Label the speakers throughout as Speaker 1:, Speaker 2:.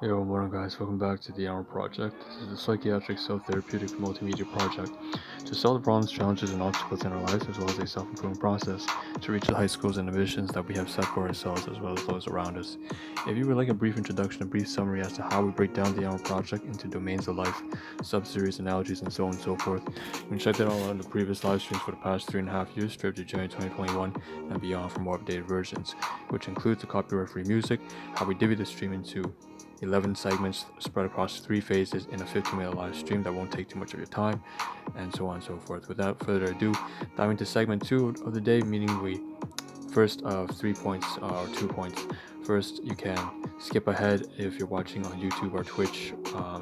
Speaker 1: Yo, morning guys, welcome back to the Ahn Rho Project. This is a psychiatric self-therapeutic multimedia project to solve the problems, challenges, and obstacles in our lives, as well as a self-improvement process to reach the high goals and ambitions that we have set for ourselves, as well as those around us. If you would like a brief introduction, a brief summary as to how we break down the Ahn Rho Project into domains of life, sub-series, analogies, and so on and so forth, you can check that all out in the previous live streams for the past 3.5 years, straight to January 2021 and beyond for more updated versions, which includes the copyright-free music, how we divvy the stream into 11 segments spread across 3 phases in a 15-minute live stream that won't take too much of your time, and so on and so forth. Without further ado, dive into segment 2 of the day, meaning we first of 3 points or 2 points. First, you can skip ahead if you're watching on YouTube or Twitch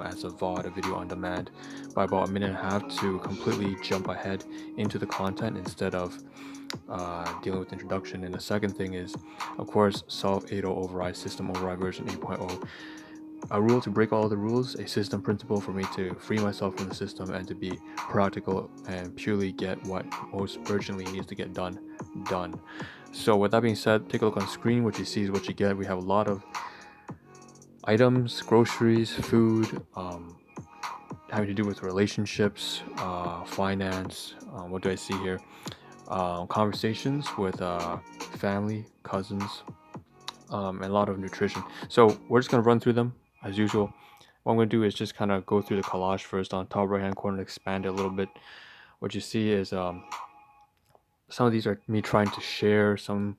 Speaker 1: as a VOD, a video on demand, by about a minute and a half to completely jump ahead into the content instead of dealing with introduction. And the second thing is, of course, solve 8.0 override, system override version 8.0. A rule to break all the rules, a system principle for me to free myself from the system and to be practical and purely get what most urgently needs to get done. So with that being said, take a look on screen. What you see is what you get. We have a lot of items, groceries, food, having to do with relationships, finance. What do I see here? Conversations with family, cousins, and a lot of nutrition. So we're just going to run through them as usual. What I'm going to do is just kind of go through the collage first on top right hand corner and expand it a little bit. What you see is some of these are me trying to share some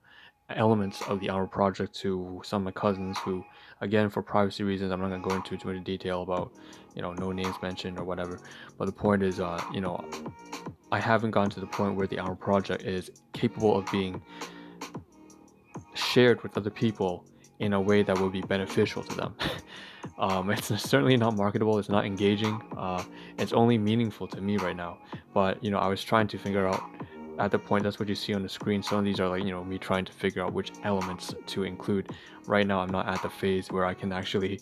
Speaker 1: elements of the Ahn Rho Project to some of my cousins who, again, for privacy reasons, I'm not going to go into too much detail about, no names mentioned or whatever. But the point is, I haven't gotten to the point where the Ahn Rho Project is capable of being shared with other people in a way that will be beneficial to them. It's certainly not marketable, it's not engaging, it's only meaningful to me right now. But I was trying to figure out at the point, that's what you see on the screen. Some of these are like, me trying to figure out which elements to include. Right now I'm not at the phase where I can actually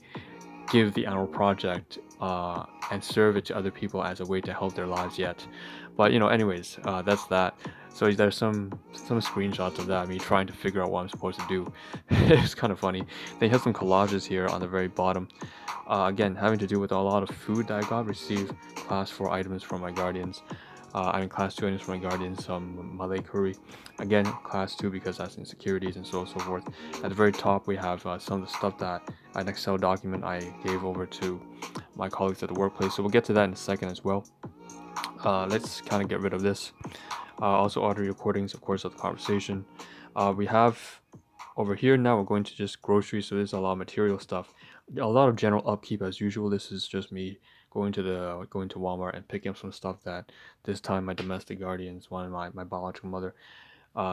Speaker 1: give the Ahn Rho Project and serve it to other people as a way to help their lives yet. But anyways, that's that. So there's some screenshots of that, me trying to figure out what I'm supposed to do. It's kind of funny. They have some collages here on the very bottom. Again, having to do with a lot of food that I got, received class 4 items from my guardians. Class 2 items from my guardians, some Malay curry. Again, class 2 because that's insecurities and so on and so forth. At the very top, we have some of the stuff that an Excel document I gave over to my colleagues at the workplace. So we'll get to that in a second as well. Let's kind of get rid of this. Also audio recordings, of course, of the conversation. We have over here now, we're going to just groceries, so there's a lot of material stuff. A lot of general upkeep as usual. This is just me going to Walmart and picking up some stuff that this time my domestic guardians, one of my biological mother,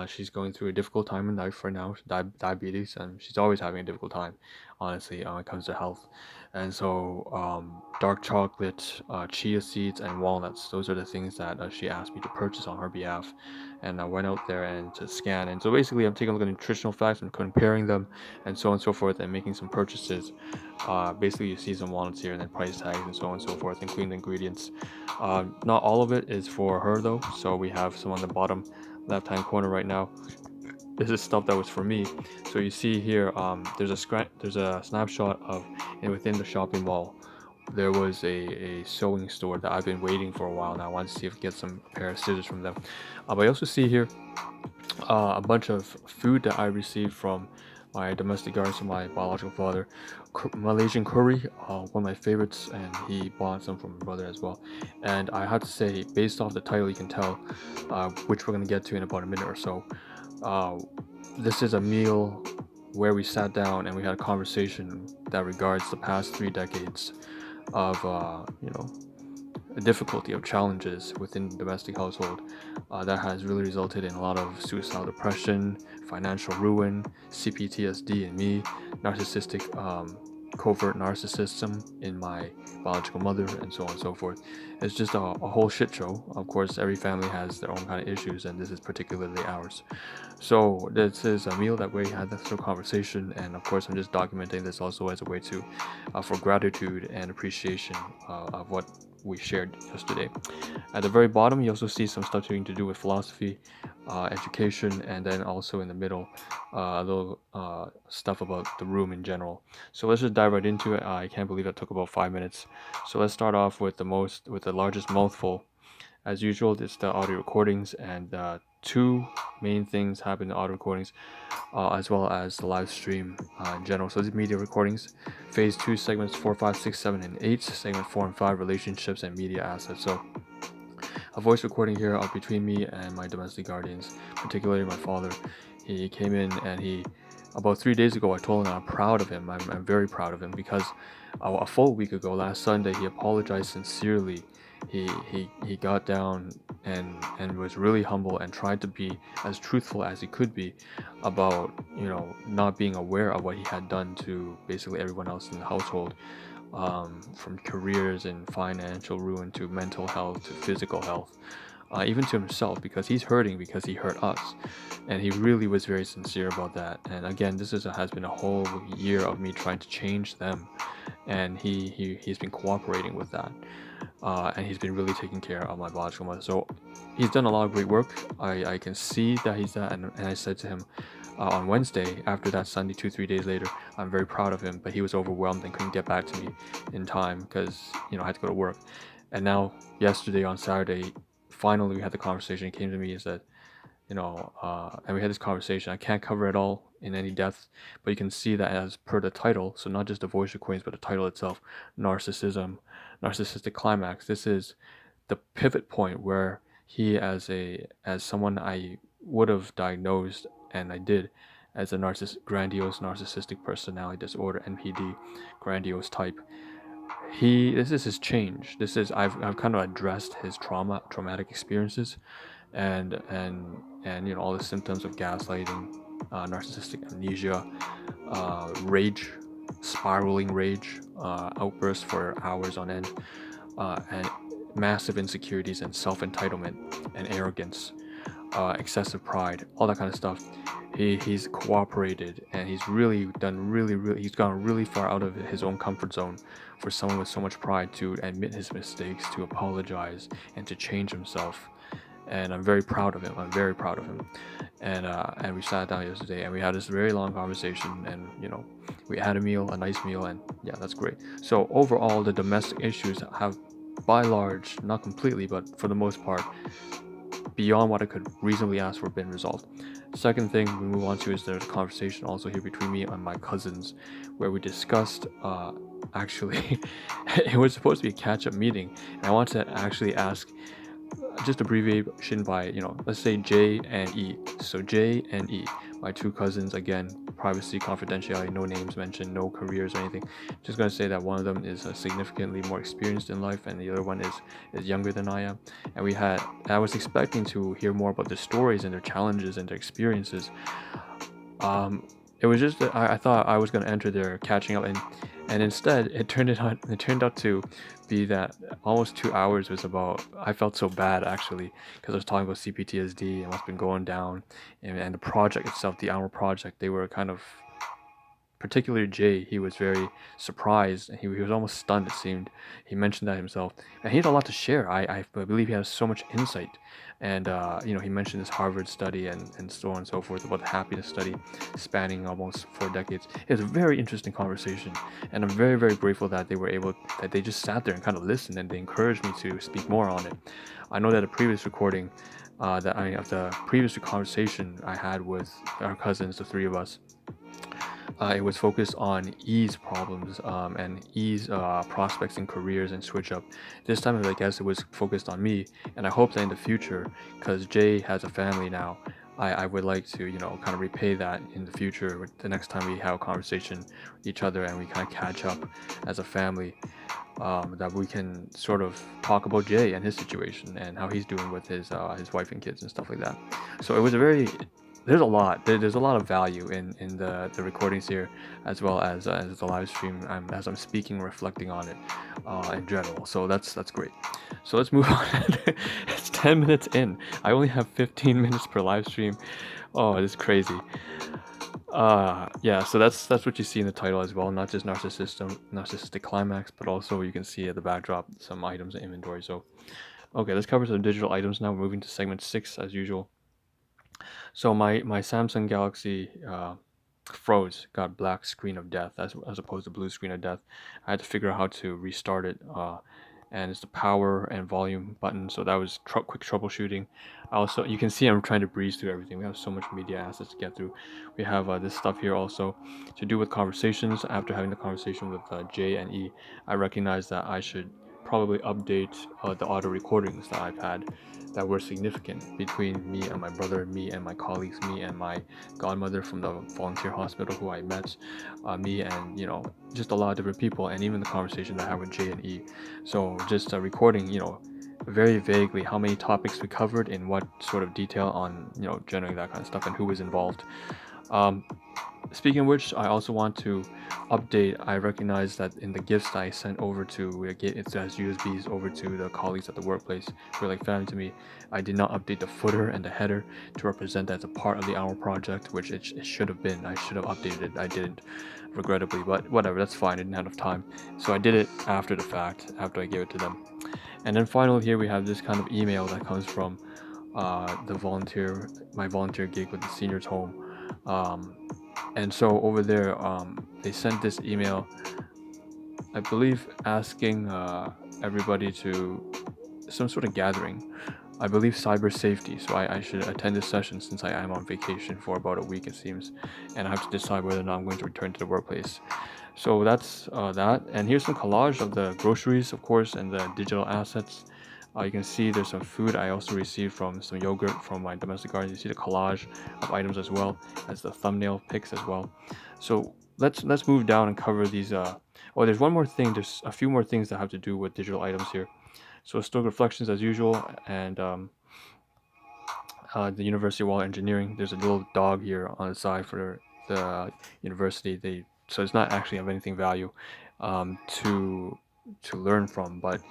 Speaker 1: she's going through a difficult time in life right now, diabetes, and she's always having a difficult time, honestly, when it comes to health. And so dark chocolate, chia seeds, and walnuts, those are the things that she asked me to purchase on her behalf. And I went out there and to scan, and so basically I'm taking a look at nutritional facts and comparing them and so on and so forth, and making some purchases. Basically you see some walnuts here and then price tags and so on and so forth, including the ingredients. Not all of it is for her though, so we have some on the bottom left hand corner right now. This is stuff that was for me. So you see here, there's a snapshot of within the shopping mall. There was a sewing store that I've been waiting for a while now. I want to see if I can get some pair of scissors from them. But I also see here a bunch of food that I received from my domestic guardians, from my biological father. Malaysian curry, one of my favorites, and he bought some from my brother as well. And I have to say, based off the title, you can tell, which we're going to get to in about a minute or so. This is a meal where we sat down and we had a conversation that regards the past 3 decades of the difficulty of challenges within the domestic household that has really resulted in a lot of suicidal depression, financial ruin, CPTSD in me, narcissistic covert narcissism in my biological mother, and so on and so forth. It's just a whole shit show. Of course, every family has their own kind of issues, and this is particularly ours. So this is a meal that we had this sort of conversation, and of course I'm just documenting this also as a way to for gratitude and appreciation of what we shared yesterday. At the very bottom, you also see some stuff having to do with philosophy, education, and then also in the middle, a little stuff about the room in general. So let's just dive right into it. I can't believe that took about 5 minutes. So let's start off with the largest mouthful. As usual, it's the audio recordings, and two main things happen in the audio recordings, as well as the live stream in general. So these media recordings, phase 2, segments 4, 5, 6, 7, and 8, segment 4 and 5, relationships and media assets. So a voice recording here between me and my domestic guardians, particularly my father. He came in, and about 3 days ago, I told him I'm proud of him. I'm very proud of him, because a full week ago, last Sunday, he apologized sincerely. He got down and was really humble and tried to be as truthful as he could be about not being aware of what he had done to basically everyone else in the household, from careers and financial ruin to mental health to physical health, even to himself, because he's hurting because he hurt us, and he really was very sincere about that. And again, this has been a whole year of me trying to change them, and he's been cooperating with that, and he's been really taking care of my biological mother. So he's done a lot of great work. I can see that he's that, and I said to him on Wednesday, after that Sunday, 2-3 days later, I'm very proud of him, but he was overwhelmed and couldn't get back to me in time because I had to go to work. And now yesterday, on Saturday, finally we had the conversation. He came to me and said, and we had this conversation. I can't cover it all in any depth, but you can see that as per the title, so not just the voice recordings, but the title itself, Narcissistic Climax. This is the pivot point where he, as someone I would have diagnosed, and I did, as a grandiose narcissistic personality disorder, NPD, grandiose type. This is his change. I've kind of addressed his traumatic experiences, and all the symptoms of gaslighting, narcissistic amnesia, rage, spiraling rage, outbursts for hours on end, and massive insecurities and self-entitlement and arrogance, excessive pride, all that kind of stuff. He's cooperated, and he's really done he's gone really far out of his own comfort zone for someone with so much pride to admit his mistakes, to apologize, and to change himself. And I'm very proud of him. And we sat down yesterday, and we had this very long conversation, and we had a nice meal, and yeah, that's great. So overall, the domestic issues have, by large, not completely, but for the most part, beyond what I could reasonably ask for, been resolved. Second thing we move on to is there's a conversation also here between me and my cousins, where we discussed actually it was supposed to be a catch-up meeting, and I wanted to actually ask just abbreviation by let's say J and E. So J and E, my two cousins. Again, privacy, confidentiality, no names mentioned, no careers or anything. Just going to say that one of them is significantly more experienced in life, and the other one is younger than I am. And I was expecting to hear more about their stories and their challenges and their experiences. It was just that I thought I was going to enter their catching up, and instead it turned out to be that almost 2 hours was about, I felt so bad actually, because I was talking about CPTSD and what's been going down, and the project itself, the Ahn Rho Project. They were kind of, particularly Jay, he was very surprised, and he was almost stunned, it seemed. He mentioned that himself, and he had a lot to share. I believe he has so much insight, and he mentioned this Harvard study and so on and so forth about the happiness study spanning almost 4 decades. It was a very interesting conversation, and I'm very, very grateful that they just sat there and kind of listened, and they encouraged me to speak more on it. I know that a previous recording, of the previous conversation I had with our cousins, the three of us, it was focused on E's problems, and E's prospects in careers and switch up. This time, I guess it was focused on me, and I hope that in the future, because Jay has a family now, I would like to, kind of repay that in the future. The next time we have a conversation with each other and we kind of catch up as a family, that we can sort of talk about Jay and his situation and how he's doing with his wife and kids and stuff like that. So it was there's a lot of value in the recordings here, as well as the live stream, as I'm speaking, reflecting on it in general. So that's great. So let's move on. It's 10 minutes in. I only have 15 minutes per live stream. Oh, it's crazy. Yeah, so that's what you see in the title as well, not just narcissistic climax, but also you can see at the backdrop some items in inventory. So okay, let's cover some digital items now. We're moving to segment 6 as usual. So my Samsung Galaxy froze, got black screen of death as opposed to blue screen of death. I had to figure out how to restart it, and it's the power and volume button. So that was quick troubleshooting. Also, you can see I'm trying to breeze through everything. We have so much media assets to get through. We have this stuff here also to do with conversations. After having the conversation with J and E, I recognized that I should probably update the auto recordings that I've had that were significant between me and my brother, me and my colleagues, me and my godmother from the volunteer hospital who I met, me and just a lot of different people, and even the conversation that I had with J and E. So just recording, very vaguely how many topics we covered in what sort of detail on generally that kind of stuff and who was involved. Um, Speaking of which, I also want to update. I recognize that in the gifts that I sent over to it as USBs over to the colleagues at the workplace who are like family to me. I did not update the footer and the header to represent that as a part of the Ahn Rho project, which it should have been. I should have updated it. I didn't, regrettably, but whatever. That's fine. I didn't have enough time, so I did it after the fact, after I gave it to them. And then finally, here we have this kind of email that comes from my volunteer gig with the seniors home. Um, and so over there, they sent this email, I believe, asking everybody to some sort of gathering. I believe cyber safety. So I should attend this session since I am on vacation for about a week, it seems, and I have to decide whether or not I'm going to return to the workplace. So that's that. And here's some collage of the groceries, of course, and the digital assets. You can see there's some food I also received from some yogurt from my domestic garden. You see the collage of items as well as the thumbnail pics as well. So let's move down and cover these. Oh, there's one more thing. There's a few more things that have to do with digital items here. So stoic reflections as usual, and the University of Water Engineering. There's a little dog here on the side for the university. So it's not actually of anything value to learn from. But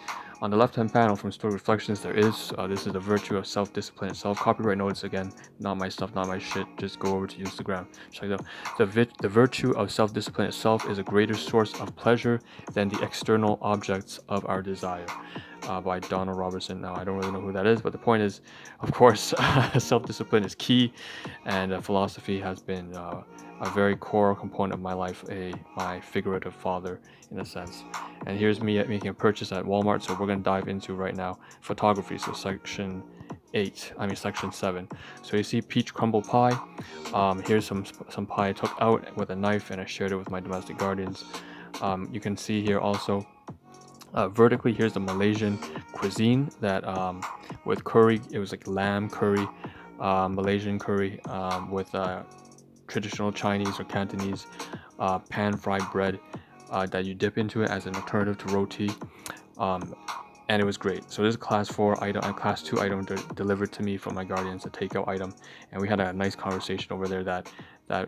Speaker 1: on the left-hand panel from Story Reflections, there is this is the virtue of self-discipline itself. Copyright notice again, not my stuff, not my shit. Just go over to Instagram, check it out. The virtue of self-discipline itself is a greater source of pleasure than the external objects of our desire. By Donald Robertson. Now, I don't really know who that is, but the point is, of course, self-discipline is key, and philosophy has been a very core component of my life, my figurative father, in a sense. And here's me making a purchase at Walmart, so we're going to dive into right now photography, so section 7. So you see peach crumble pie. Here's some pie I took out with a knife, and I shared it with my domestic guardians. You can see here also vertically, here's the Malaysian cuisine that with curry. It was like lamb curry, Malaysian curry with traditional Chinese or Cantonese pan-fried bread that you dip into it as an alternative to roti, and it was great. So this is a class 4 item and class 2 item delivered to me from my guardians, a takeout item, and we had a nice conversation over there that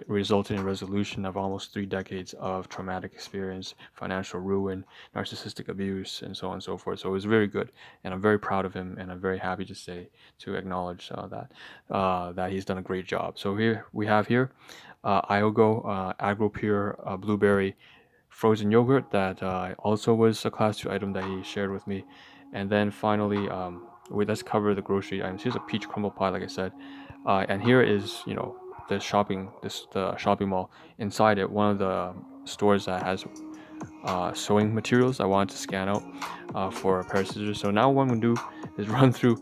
Speaker 1: resulted in resolution of almost 3 decades of traumatic experience, financial ruin, narcissistic abuse, and so on and so forth. So it was very good, and I'm very proud of him, and I'm very happy to acknowledge that he's done a great job. So here we have Iogo Agro Pure Blueberry frozen yogurt that also was a class 2 item that he shared with me. And then finally, let's cover the grocery items. Here's a peach crumble pie, like I said, and here is the shopping mall. Inside it, one of the stores that has sewing materials I wanted to scan out for a pair of scissors. So now what I'm gonna do is run through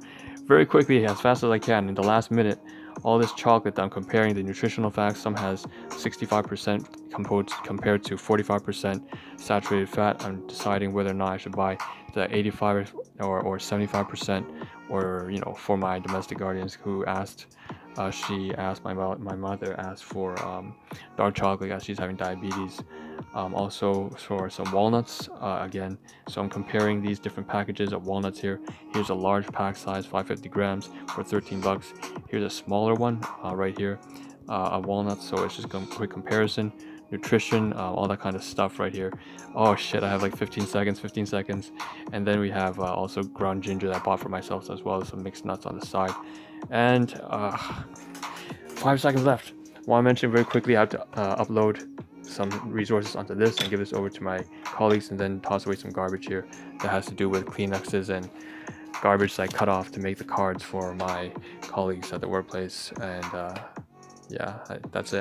Speaker 1: very quickly as fast as I can in the last minute all this chocolate that I'm comparing the nutritional facts. Some has 65% compared to 45% saturated fat. I'm deciding whether or not I should buy the 85 or 75%, or for my domestic guardians who asked. My mother asked for dark chocolate as she's having diabetes. Also for some walnuts again. So I'm comparing these different packages of walnuts here. Here's a large pack size, 550 grams for $13. Here's a smaller one right here of walnuts. So it's just a quick comparison. Nutrition, all that kind of stuff right here. Oh shit, I have like 15 seconds. And then we have also ground ginger that I bought for myself, as well as some mixed nuts on the side. And 5 seconds left. Want to mention very quickly, I have to upload some resources onto this and give this over to my colleagues, and then toss away some garbage here that has to do with Kleenexes and garbage that I cut off to make the cards for my colleagues at the workplace. And yeah, that's it.